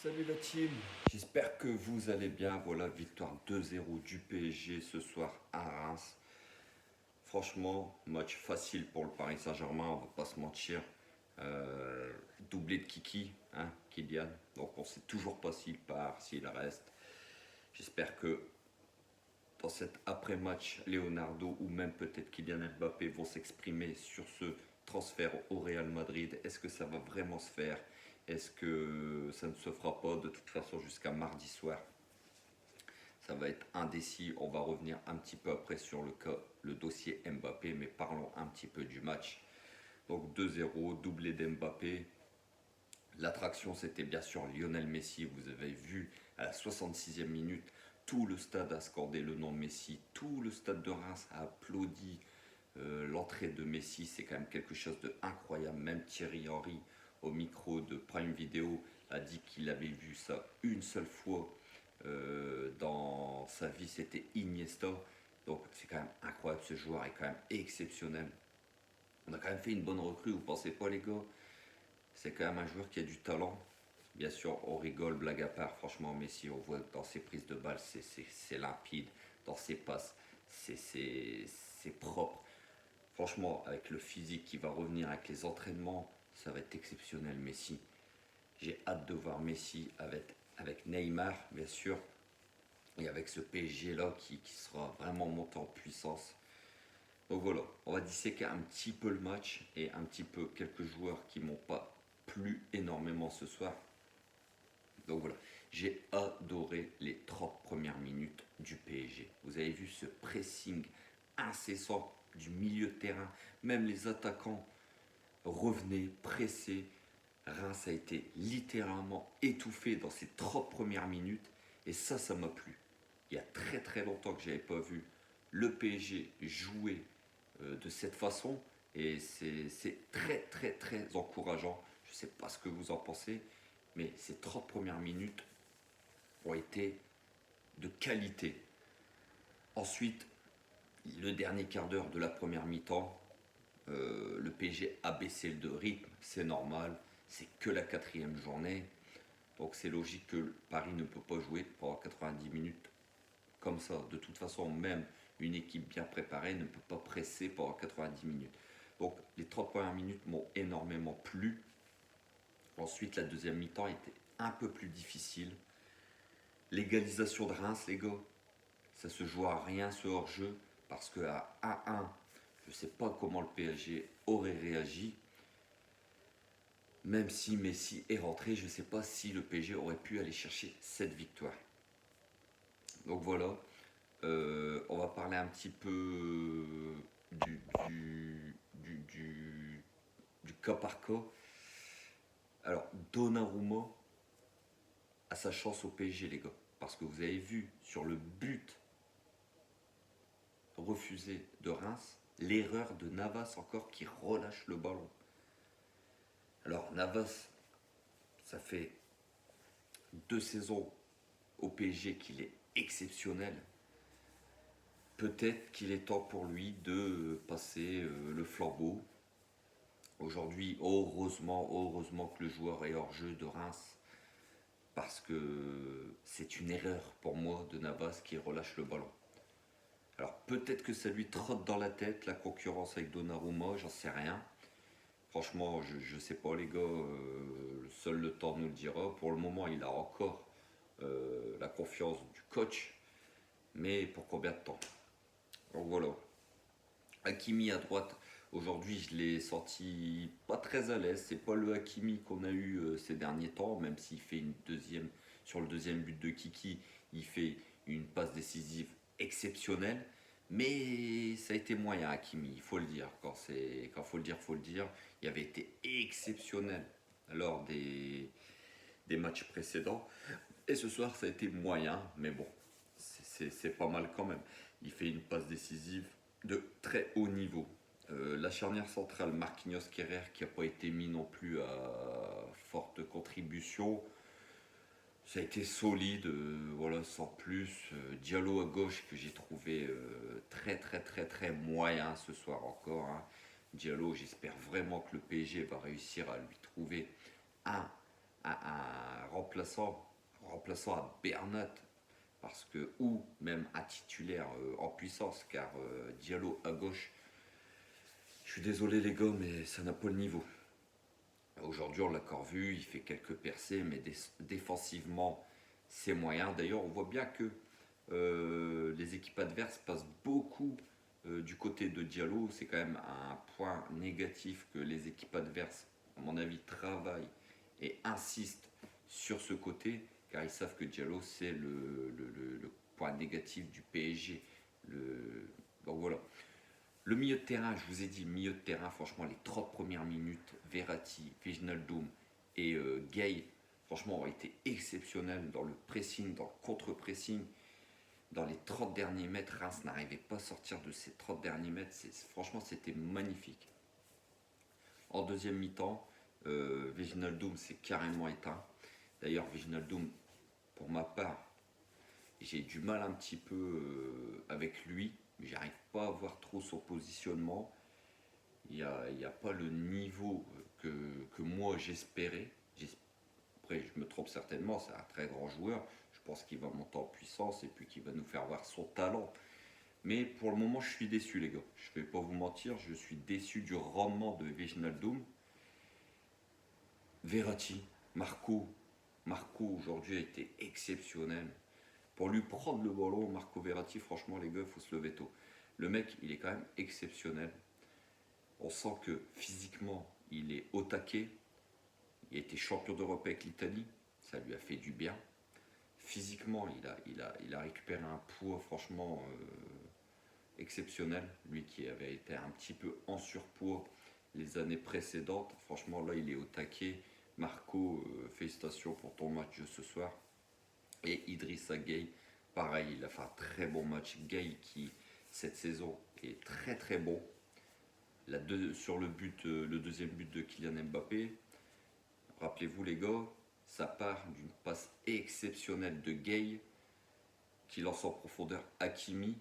Salut la team, j'espère que vous allez bien. Voilà, victoire 2-0 du PSG ce soir à Reims. Franchement, match facile pour le Paris Saint-Germain, on va pas se mentir. Doublé de Kiki, hein, Kylian. Donc on sait toujours pas s'il part, s'il reste. J'espère que dans cet après-match, Leonardo ou même peut-être Kylian Mbappé vont s'exprimer sur ce transfert au Real Madrid. Est-ce que ça va vraiment se faire? Est-ce que ça ne se fera pas de toute façon jusqu'à mardi soir? Ça va être indécis. On va revenir un petit peu après sur le dossier Mbappé, mais parlons un petit peu du match. Donc 2-0, doublé d'Mbappé. L'attraction, c'était bien sûr Lionel Messi. Vous avez vu à la 66e minute, tout le stade a scandé le nom de Messi. Tout le stade de Reims a applaudi l'entrée de Messi. C'est quand même quelque chose d'incroyable. Même Thierry Henry, au micro de Prime Video, a dit qu'il avait vu ça une seule fois dans sa vie. C'était Iniesta. Donc c'est quand même incroyable. Ce joueur est quand même exceptionnel. On a quand même fait une bonne recrue, vous pensez pas les gars? C'est quand même un joueur qui a du talent. Bien sûr, on rigole, blague à part. Franchement, Messi, on voit dans ses prises de balles, c'est limpide. Dans ses passes, c'est propre. Franchement, avec le physique qui va revenir, avec les entraînements, ça va être exceptionnel, Messi. J'ai hâte de voir Messi avec Neymar, bien sûr, et avec ce PSG-là qui sera vraiment monté en puissance. Donc voilà, on va disséquer un petit peu le match et un petit peu quelques joueurs qui m'ont pas plu énormément ce soir. Donc voilà, j'ai adoré les 30 premières minutes du PSG. Vous avez vu ce pressing incessant du milieu de terrain. Même les attaquants revenaient, pressés. Reims a été littéralement étouffé dans ces 30 premières minutes. Et ça m'a plu. Il y a très très longtemps que je n'avais pas vu le PSG jouer de cette façon. Et c'est très très très encourageant. Je ne sais pas ce que vous en pensez, mais ces 30 premières minutes ont été de qualité. Ensuite, le dernier quart d'heure de la première mi-temps, le PSG a baissé de rythme, c'est normal, c'est que la quatrième journée, donc c'est logique que Paris ne peut pas jouer pendant 90 minutes comme ça. De toute façon, même une équipe bien préparée ne peut pas presser pendant 90 minutes. Donc les 30 premières minutes m'ont énormément plu. Ensuite, la deuxième mi-temps était un peu plus difficile. L'égalisation de Reims, les gars, ça se joue à rien ce hors-jeu parce qu'à 1-1, je ne sais pas comment le PSG aurait réagi. Même si Messi est rentré, je ne sais pas si le PSG aurait pu aller chercher cette victoire. Donc voilà, on va parler un petit peu du, du, du, du, du cas par cas. Alors, Donnarumma a sa chance au PSG, les gars. Parce que vous avez vu sur le but refusé de Reims, l'erreur de Navas encore qui relâche le ballon. Alors Navas, ça fait 2 saisons au PSG qu'il est exceptionnel. Peut-être qu'il est temps pour lui de passer le flambeau. Aujourd'hui, heureusement que le joueur est hors jeu de Reims, parce que c'est une erreur pour moi de Navas qui relâche le ballon. Alors peut-être que ça lui trotte dans la tête la concurrence avec Donnarumma, j'en sais rien. Franchement, je sais pas les gars, seul le temps nous le dira. Pour le moment, il a encore la confiance du coach, mais pour combien de temps? Donc voilà. Hakimi à droite, aujourd'hui je l'ai senti pas très à l'aise. C'est pas le Hakimi qu'on a eu ces derniers temps, même s'il fait une deuxième, sur le deuxième but de Kiki, il fait une passe décisive exceptionnelle. Mais ça a été moyen Hakimi, il faut le dire. Quand faut le dire. Il avait été exceptionnel lors des matchs précédents. Et ce soir, ça a été moyen, mais bon, c'est pas mal quand même. Il fait une passe décisive de très haut niveau. La charnière centrale, Marquinhos Kerrer, qui n'a pas été mis non plus à forte contribution. Ça a été solide, voilà, sans plus. Diallo à gauche, que j'ai trouvé très très très très moyen ce soir encore, hein. Diallo, j'espère vraiment que le PSG va réussir à lui trouver un remplaçant à Bernat, parce que, ou même un titulaire en puissance, car Diallo à gauche, je suis désolé les gars, mais ça n'a pas le niveau. Aujourd'hui, on l'a encore vu, il fait quelques percées, mais défensivement, c'est moyen. D'ailleurs, on voit bien que les équipes adverses passent beaucoup du côté de Diallo. C'est quand même un point négatif que les équipes adverses, à mon avis, travaillent et insistent sur ce côté, car ils savent que Diallo, c'est le point négatif du PSG. Donc voilà. Le milieu de terrain, je vous ai dit, milieu de terrain, franchement, les 30 premières minutes, Verratti, Wijnaldum et Gay, franchement, ont été exceptionnels dans le pressing, dans le contre-pressing. Dans les 30 derniers mètres, Reims n'arrivait pas à sortir de ces 30 derniers mètres. Franchement, c'était magnifique. En deuxième mi-temps, Wijnaldum s'est carrément éteint. D'ailleurs, Wijnaldum, pour ma part, j'ai du mal un petit peu avec lui. J'arrive pas à voir trop son positionnement. Il n'y a pas le niveau que moi j'espérais. Après, je me trompe certainement, c'est un très grand joueur. Je pense qu'il va monter en puissance et puis qu'il va nous faire voir son talent. Mais pour le moment, je suis déçu, les gars. Je ne vais pas vous mentir, je suis déçu du rendement de Wijnaldum. Verratti, Marco aujourd'hui a été exceptionnel. Pour lui prendre le ballon, Marco Verratti, franchement, les gars, il faut se lever tôt. Le mec, il est quand même exceptionnel. On sent que physiquement, il est au taquet. Il a été champion d'Europe avec l'Italie. Ça lui a fait du bien. Physiquement, il a récupéré un poids franchement exceptionnel. Lui qui avait été un petit peu en surpoids les années précédentes. Franchement, là, il est au taquet. Marco, félicitations pour ton match de ce soir. Et Idrissa Gueye, pareil, il a fait un très bon match. Gueye qui, cette saison, est très très bon. Sur le deuxième but de Kylian Mbappé, rappelez-vous les gars, ça part d'une passe exceptionnelle de Gueye qui lance en profondeur Hakimi.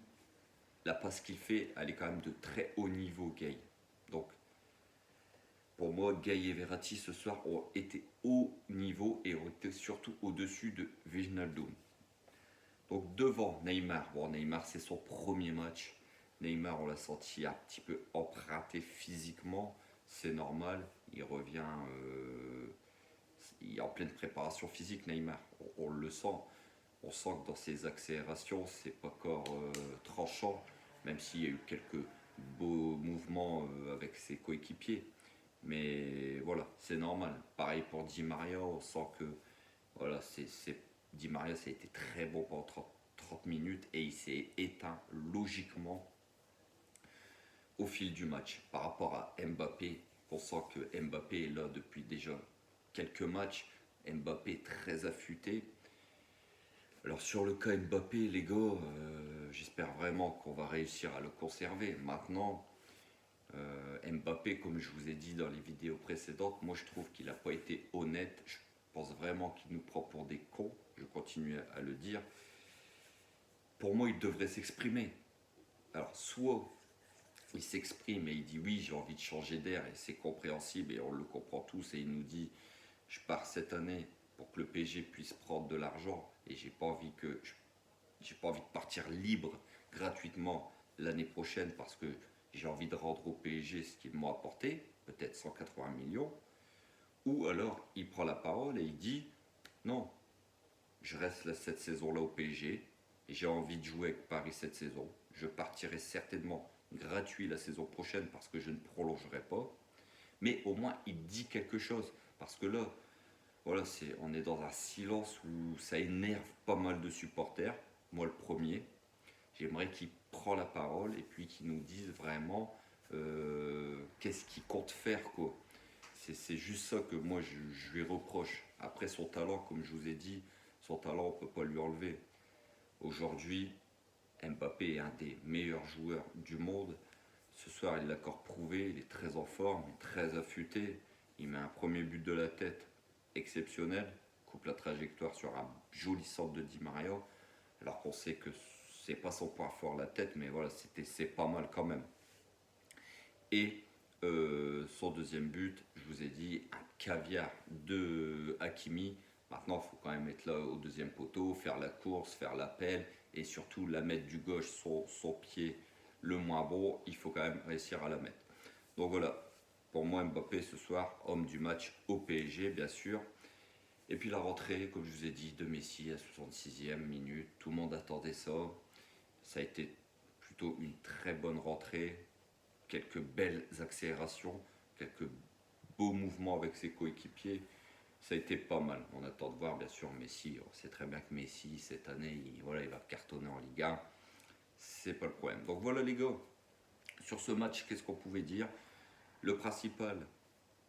La passe qu'il fait, elle est quand même de très haut niveau, Gueye. Donc, pour moi, Gueye et Verratti ce soir ont été haut niveau et ont été surtout au-dessus de Wijnaldum. Donc devant Neymar, bon Neymar c'est son premier match. Neymar on l'a senti un petit peu emprunté physiquement, c'est normal. Il revient, il est en pleine préparation physique Neymar. On le sent, on sent que dans ses accélérations c'est pas encore tranchant, même s'il y a eu quelques beaux mouvements avec ses coéquipiers. Mais voilà, c'est normal. Pareil pour Di Maria, on sent que voilà, Di Maria, ça a été très bon pendant 30 minutes et il s'est éteint logiquement au fil du match. Par rapport à Mbappé, on sent que Mbappé est là depuis déjà quelques matchs. Mbappé est très affûté. Alors sur le cas Mbappé, les gars, j'espère vraiment qu'on va réussir à le conserver. Maintenant, Mbappé, comme je vous ai dit dans les vidéos précédentes, moi je trouve qu'il n'a pas été honnête. Je pense vraiment qu'il nous prend pour des cons. Je continue à le dire. Pour moi, il devrait s'exprimer. Alors, soit il s'exprime et il dit oui, j'ai envie de changer d'air et c'est compréhensible et on le comprend tous et il nous dit je pars cette année pour que le PSG puisse prendre de l'argent et j'ai pas envie de partir libre gratuitement l'année prochaine parce que j'ai envie de rendre au PSG ce qu'ils m'ont apporté, peut-être 180 millions. Ou alors il prend la parole et il dit non, je reste cette saison-là au PSG et j'ai envie de jouer avec Paris cette saison. Je partirai certainement gratuit la saison prochaine parce que je ne prolongerai pas. Mais au moins il dit quelque chose parce que là, voilà, on est dans un silence où ça énerve pas mal de supporters. Moi le premier. J'aimerais qu'il prenne la parole et puis qu'il nous dise vraiment qu'est-ce qu'il compte faire quoi. C'est juste ça que moi je lui reproche. Après son talent, comme je vous ai dit, son talent on ne peut pas lui enlever. Aujourd'hui, Mbappé est un des meilleurs joueurs du monde. Ce soir, il l'a encore prouvé, il est très en forme, très affûté. Il met un premier but de la tête exceptionnel, coupe la trajectoire sur un joli centre de Di Maria, alors qu'on sait que c'est pas son point fort la tête, mais voilà, c'est pas mal quand même. Et son deuxième but, je vous ai dit, un caviar de Hakimi. Maintenant, il faut quand même être là au deuxième poteau, faire la course, faire l'appel et surtout la mettre du gauche sur son pied le moins bon. Il faut quand même réussir à la mettre. Donc voilà, pour moi Mbappé ce soir, homme du match au PSG bien sûr. Et puis la rentrée, comme je vous ai dit, de Messi à 66e minute, tout le monde attendait ça. Ça a été plutôt une très bonne rentrée, quelques belles accélérations, quelques beaux mouvements avec ses coéquipiers. Ça a été pas mal. On attend de voir bien sûr Messi. On sait très bien que Messi cette année, il va cartonner en Ligue 1. C'est pas le problème. Donc voilà les gars. Sur ce match, qu'est-ce qu'on pouvait dire? Le principal,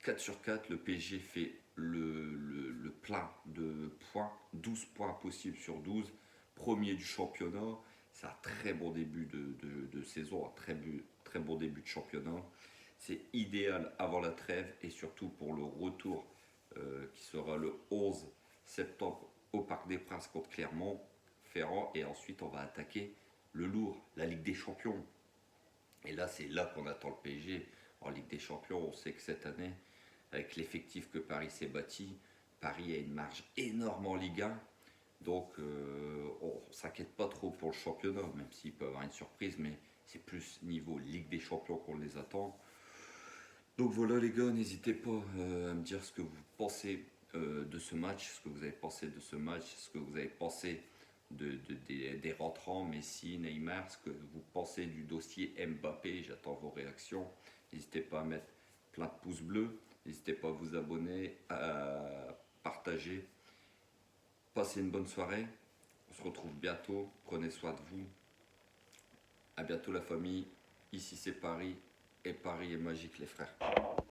4 sur 4, le PSG fait le plein de points, 12 points possibles sur 12, premier du championnat. C'est un très bon début de saison, un très bon début de championnat. C'est idéal avant la trêve et surtout pour le retour qui sera le 11 septembre au Parc des Princes contre Clermont-Ferrand. Et ensuite, on va attaquer le lourd, la Ligue des Champions. Et là, c'est là qu'on attend le PSG. En Ligue des Champions, on sait que cette année, avec l'effectif que Paris s'est bâti, Paris a une marge énorme en Ligue 1. Donc, on ne s'inquiète pas trop pour le championnat, même s'il peut y avoir une surprise, mais c'est plus niveau Ligue des Champions qu'on les attend. Donc voilà les gars, n'hésitez pas à me dire ce que vous pensez de ce match, ce que vous avez pensé de ce match, ce que vous avez pensé des rentrants, Messi, Neymar, ce que vous pensez du dossier Mbappé. J'attends vos réactions. N'hésitez pas à mettre plein de pouces bleus, n'hésitez pas à vous abonner, à partager. Passez une bonne soirée, on se retrouve bientôt, prenez soin de vous. À bientôt la famille, ici c'est Paris, et Paris est magique les frères.